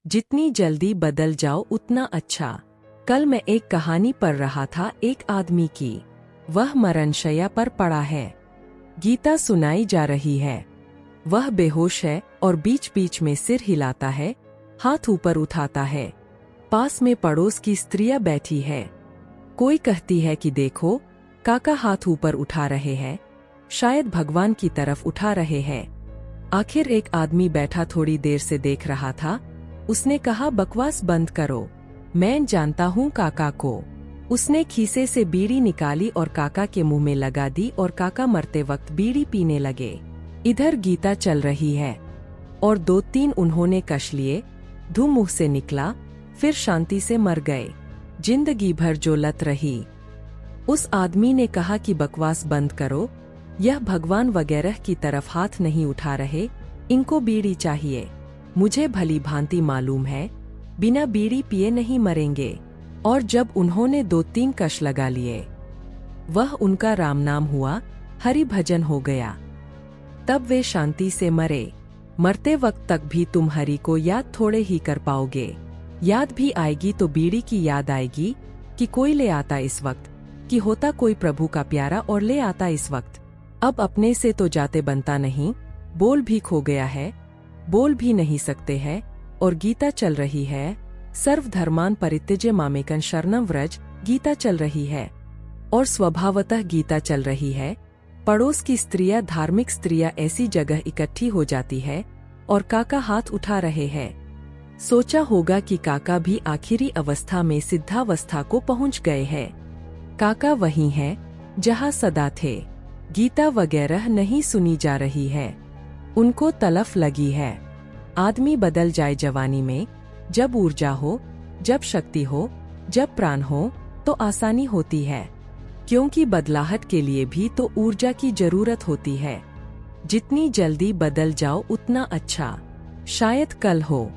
जितनी जल्दी बदल जाओ उतना अच्छा। कल मैं एक कहानी पढ़ रहा था एक आदमी की। वह मरणशैया पर पड़ा है। गीता सुनाई जा रही है। वह बेहोश है और बीच बीच में सिर हिलाता है, हाथ ऊपर उठाता है। पास में पड़ोस की स्त्रियां बैठी है। कोई कहती है कि देखो, काका हाथ ऊपर उठा रहे हैं, शायद भगवान की तरफ उठा रहे हैं। आखिर एक आदमी बैठा थोड़ी देर से देख रहा था। उसने कहा, बकवास बंद करो, मैं जानता हूँ काका को। उसने खीसे से बीड़ी निकाली और काका के मुंह में लगा दी और काका मरते वक्त बीड़ी पीने लगे। इधर गीता चल रही है और 2-3 उन्होंने कश लिए। धूम मुंह से निकला, फिर शांति से मर गए। जिंदगी भर जो लत रही। उस आदमी ने कहा कि बकवास बंद करो, यह भगवान वगैरह की तरफ हाथ नहीं उठा रहे, इनको बीड़ी चाहिए। मुझे भली भांति मालूम है, बिना बीड़ी पिए नहीं मरेंगे। और जब उन्होंने 2-3 कश लगा लिए, वह उनका राम नाम हुआ, हरि भजन हो गया। तब वे शांति से मरे। मरते वक्त तक भी तुम हरि को याद थोड़े ही कर पाओगे। याद भी आएगी तो बीड़ी की याद आएगी कि कोई ले आता इस वक्त, कि होता कोई प्रभु का प्यारा और ले आता इस वक्त। अब अपने से तो जाते बनता नहीं, बोल भी खो गया है, बोल भी नहीं सकते हैं। और गीता चल रही है। सर्वधर्मान परित्यज्य मामेकं शरणं व्रज, गीता चल रही है। और स्वभावतः गीता चल रही है। पड़ोस की स्त्रियां, धार्मिक स्त्रियां ऐसी जगह इकट्ठी हो जाती है और काका हाथ उठा रहे हैं। सोचा होगा कि काका भी आखिरी अवस्था में सिद्धावस्था को पहुंच गए हैं। काका वही है जहां सदा थे। गीता वगैरह नहीं सुनी जा रही है, उनको तलफ लगी है। आदमी बदल जाए जवानी में, जब ऊर्जा हो, जब शक्ति हो, जब प्राण हो, तो आसानी होती है। क्योंकि बदलाहट के लिए भी तो ऊर्जा की जरूरत होती है। जितनी जल्दी बदल जाओ उतना अच्छा। शायद कल हो।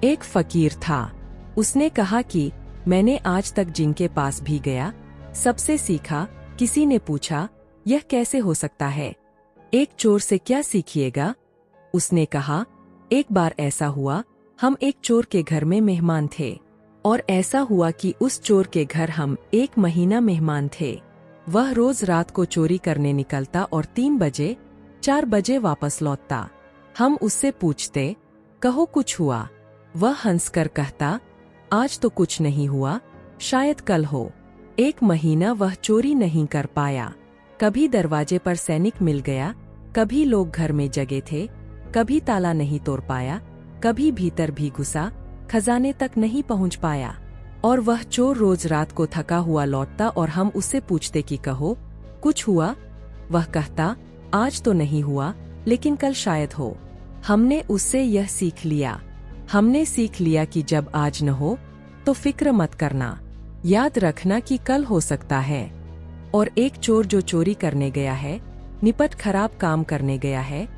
एक फकीर था। उसने कहा कि मैंने आज तक जिनके पास भी गया, सबसे सीखा। किसी ने पूछा, यह कैसे हो सकता है? एक चोर से क्या सीखिएगा? उसने कहा, एक बार ऐसा हुआ, हम एक चोर के घर में मेहमान थे। और ऐसा हुआ कि उस चोर के घर हम 1 महीना मेहमान थे। वह रोज रात को चोरी करने निकलता और 3 बजे, 4 बजे वापस लौटता। हम उससे पूछते, कहो कुछ हुआ? वह हंसकर कहता, आज तो कुछ नहीं हुआ, शायद कल हो। 1 महीना वह चोरी नहीं कर पाया। कभी दरवाजे पर सैनिक मिल गया, कभी लोग घर में जगे थे, कभी ताला नहीं तोड़ पाया, कभी भीतर भी घुसा, खजाने तक नहीं पहुंच पाया। और वह चोर रोज रात को थका हुआ लौटता और हम उससे पूछते कि कहो कुछ हुआ? वह कहता, आज तो नहीं हुआ, लेकिन कल शायद हो। हमने उससे यह सीख लिया। हमने सीख लिया कि जब आज न हो तो फिक्र मत करना, याद रखना कि कल हो सकता है। और एक चोर जो चोरी करने गया है, निपट खराब काम करने गया है,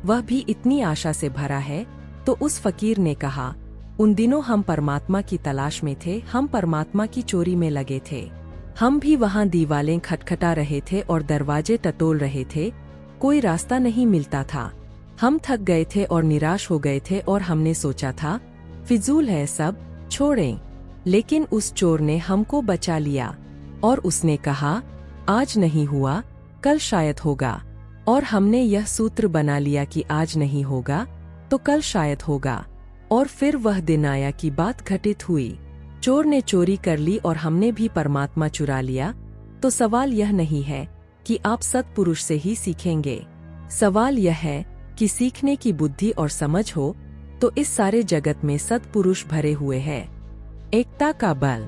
वह भी इतनी आशा से भरा है। तो उस फकीर ने कहा, उन दिनों हम परमात्मा की तलाश में थे, हम परमात्मा की चोरी में लगे थे। हम भी वहां दीवालें खटखटा रहे थे और दरवाजे टटोल रहे थे, कोई रास्ता नहीं मिलता था। हम थक गए थे और निराश हो गए थे और हमने सोचा था, फिजूल है सब, छोड़ें। लेकिन उस चोर ने हमको बचा लिया और उसने कहा, आज नहीं हुआ, कल शायद होगा। और हमने यह सूत्र बना लिया कि आज नहीं होगा तो कल शायद होगा। और फिर वह दिन आया कि बात घटित हुई। चोर ने चोरी कर ली और हमने भी परमात्मा चुरा लिया। तो सवाल यह नहीं है कि आप सत्पुरुष से ही सीखेंगे। सवाल यह है कि सीखने की बुद्धि और समझ हो तो इस सारे जगत में सत्पुरुष भरे हुए हैं। एकता का बल।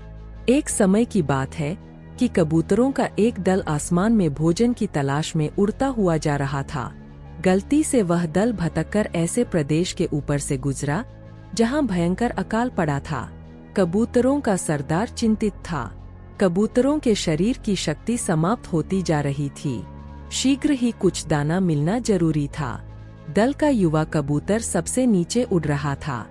एक समय की बात है कि कबूतरों का एक दल आसमान में भोजन की तलाश में उड़ता हुआ जा रहा था। गलती से वह दल भटककर ऐसे प्रदेश के ऊपर से गुजरा जहां भयंकर अकाल पड़ा था। कबूतरों का सरदार चिंतित था। कबूतरों के शरीर की शक्ति समाप्त होती जा रही थी। शीघ्र ही कुछ दाना मिलना जरूरी था। दल का युवा कबूतर सबसे नीचे उड़ रहा था।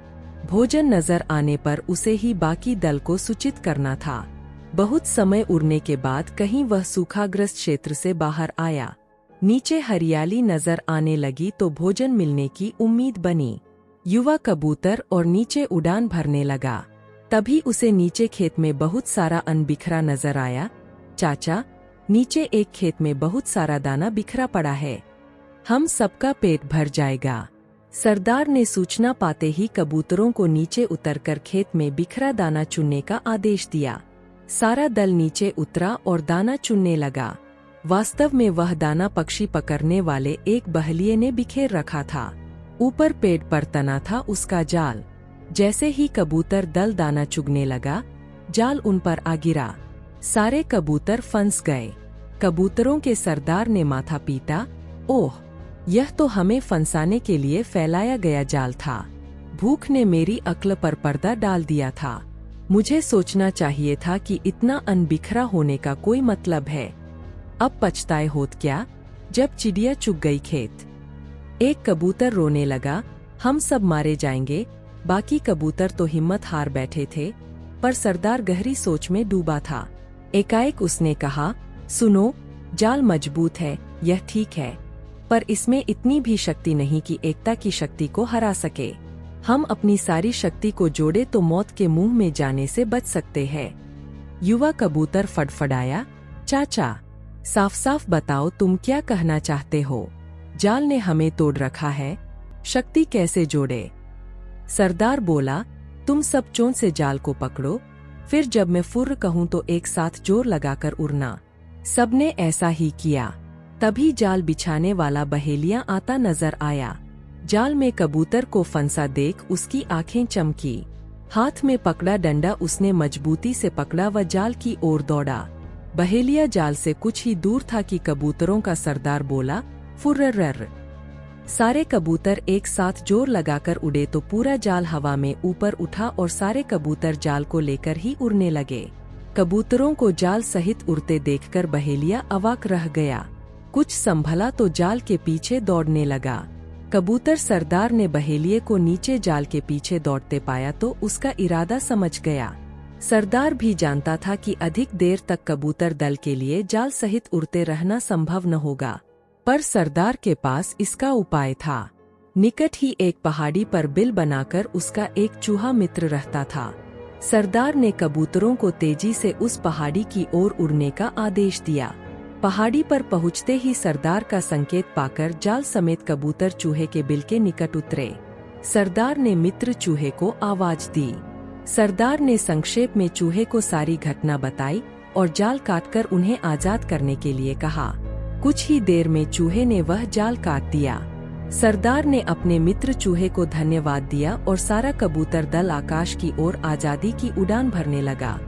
भोजन नजर आने पर उसे ही बाकी दल को सूचित करना था। बहुत समय उड़ने के बाद कहीं वह सूखाग्रस्त क्षेत्र से बाहर आया। नीचे हरियाली नजर आने लगी तो भोजन मिलने की उम्मीद बनी। युवा कबूतर और नीचे उड़ान भरने लगा। तभी उसे नीचे खेत में बहुत सारा अन्न बिखरा नजर आया। चाचा, नीचे एक खेत में बहुत सारा दाना बिखरा पड़ा है, हम सबका पेट भर जाएगा। सरदार ने सूचना पाते ही कबूतरों को नीचे उतरकर खेत में बिखरा दाना चुनने का आदेश दिया। सारा दल नीचे उतरा और दाना चुनने लगा। वास्तव में वह दाना पक्षी पकड़ने वाले एक बहलिये ने बिखेर रखा था। ऊपर पेड़ पर तना था उसका जाल। जैसे ही कबूतर दल दाना चुगने लगा, जाल उन पर आ गिरा। सारे कबूतर फंस गए। कबूतरों के सरदार ने माथा पीटा, ओह, यह तो हमें फंसाने के लिए फैलाया गया जाल था। भूख ने मेरी अक्ल पर पर्दा डाल दिया था। मुझे सोचना चाहिए था कि इतना अन्न बिखरा होने का कोई मतलब है। अब पछताए होत क्या, जब चिड़िया चुग गई खेत। एक कबूतर रोने लगा, हम सब मारे जाएंगे। बाकी कबूतर तो हिम्मत हार बैठे थे, पर सरदार गहरी सोच में डूबा था। एकाएक उसने कहा, सुनो, जाल मजबूत है, यह ठीक है, पर इसमें इतनी भी शक्ति नहीं कि एकता की शक्ति को हरा सके। हम अपनी सारी शक्ति को जोड़े तो मौत के मुंह में जाने से बच सकते हैं। युवा कबूतर फड़फड़ाया, चाचा, साफ साफ बताओ तुम क्या कहना चाहते हो। जाल ने हमें तोड़ रखा है, शक्ति कैसे जोड़े। सरदार बोला, तुम सब चोंच से जाल को पकड़ो, फिर जब मैं फुर्र कहूं तो एक साथ जोर लगाकर उड़ना। सबने ऐसा ही किया। तभी जाल बिछाने वाला बहेलिया आता नजर आया। जाल में कबूतर को फंसा देख उसकी आंखें चमकी। हाथ में पकड़ा डंडा उसने मजबूती से पकड़ा व जाल की ओर दौड़ा। बहेलिया जाल से कुछ ही दूर था कि कबूतरों का सरदार बोला, फुर्रर्र। सारे कबूतर एक साथ जोर लगाकर उड़े तो पूरा जाल हवा में ऊपर उठा और सारे कबूतर जाल को लेकर ही उड़ने लगे। कबूतरों को जाल सहित उड़ते देखकर बहेलिया अवाक रह गया। कुछ संभला तो जाल के पीछे दौड़ने लगा। कबूतर सरदार ने बहेलिये को नीचे जाल के पीछे दौड़ते पाया तो उसका इरादा समझ गया। सरदार भी जानता था कि अधिक देर तक कबूतर दल के लिए जाल सहित उड़ते रहना संभव न होगा, पर सरदार के पास इसका उपाय था। निकट ही एक पहाड़ी पर बिल बनाकर उसका एक चूहा मित्र रहता था। सरदार ने कबूतरों को तेजी से उस पहाड़ी की ओर उड़ने का आदेश दिया। पहाड़ी पर पहुंचते ही सरदार का संकेत पाकर जाल समेत कबूतर चूहे के बिल के निकट उतरे। सरदार ने मित्र चूहे को आवाज दी। सरदार ने संक्षेप में चूहे को सारी घटना बताई और जाल काटकर उन्हें आजाद करने के लिए कहा। कुछ ही देर में चूहे ने वह जाल काट दिया। सरदार ने अपने मित्र चूहे को धन्यवाद दिया और सारा कबूतर दल आकाश की ओर आजादी की उड़ान भरने लगा।